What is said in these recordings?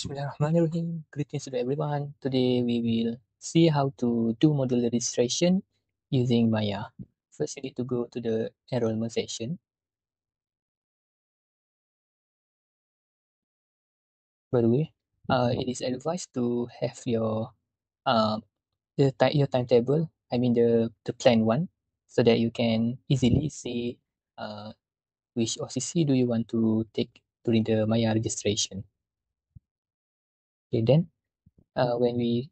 Bismillahirrahmanirrahim. Greetings to everyone. Today we will see how to do module registration using Maya. First, you need to go to the enrollment section. By the way, it is advised to have your your timetable. I mean the plan one, so that you can easily see which OCC do you want to take during the Maya registration. Okay, then when we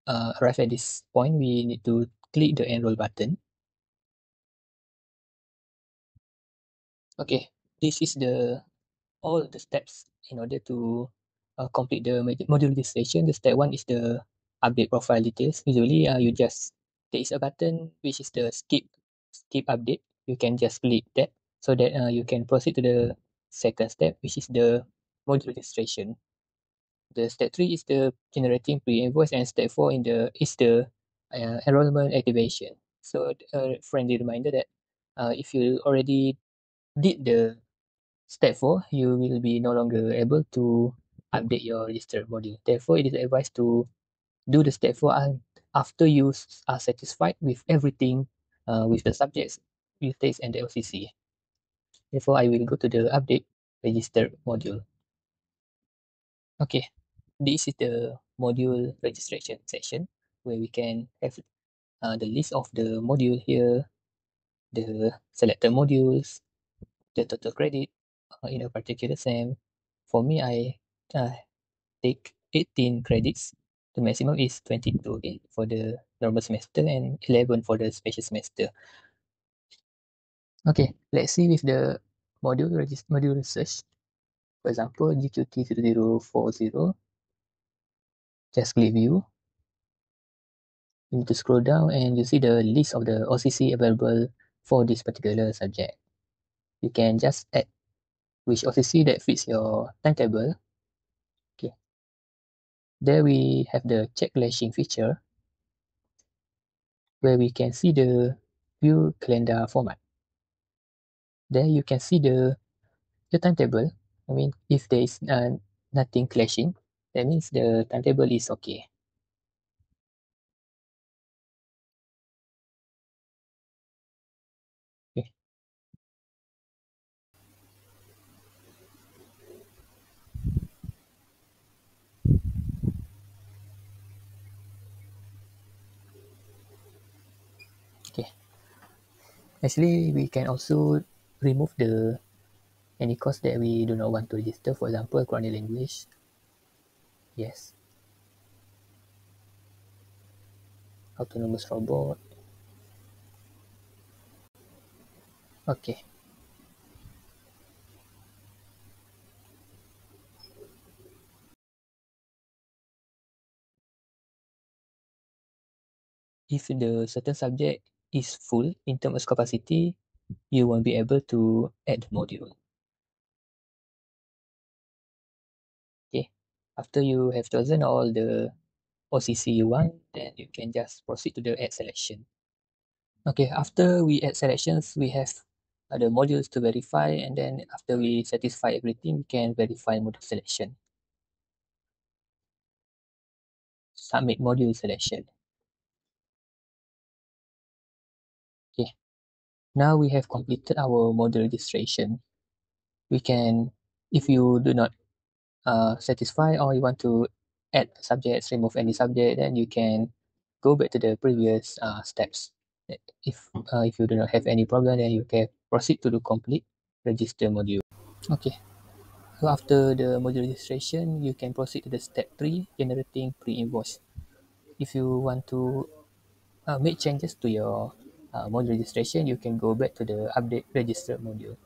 arrive at this point, we need to click the enroll button. Okay, this is all the steps in order to complete the module registration. The step one is the update profile details. Usually, you just there is a button which is the skip update. You can just click that so that you can proceed to the second step, which is the module registration. The step three is the generating pre-invoice, and step four is the enrollment activation. So, a friendly reminder that if you already did the step 4, you will be no longer able to update your registered module. Therefore, it is advised to do the step 4 after you are satisfied with everything with the subjects, with text, and the LCC. Therefore, I will go to the update registered module. Okay, this is the module registration section where we can have the list of the module here, the selected modules, the total credit in a particular SEM. For me, I take 18 credits. The maximum is 22 for the normal semester and 11 for the special semester. Okay, let's see with the module research. For example, GQT 0040. Just click view. You need to scroll down and you see the list of the OCC available for this particular subject. You can just add which OCC that fits your timetable. Okay. There we have the check lashing feature where we can see the view calendar format. There you can see the timetable. I mean, if there is nothing clashing, that means the timetable is okay. Okay. Okay. Actually, we can also remove any course that we do not want to register. For example, Quranic language. Yes. Autonomous robot. Okay. If the certain subject is full in terms of capacity, you won't be able to add the module. Okay. After you have chosen all the OCC you want, then you can just proceed to the add selection. Okay, after we add selections, we have the modules to verify, and then after we satisfy everything, we can verify module selection. Submit module selection. Okay, now we have completed our module registration. We can, if you do not satisfy or you want to add subjects, remove any subject, then you can go back to the previous steps. If you do not have any problem, then you can proceed to the complete register module. Okay. So after the module registration, you can proceed to the step 3, generating pre-invoice. If you want to make changes to your module registration, you can go back to the update register module.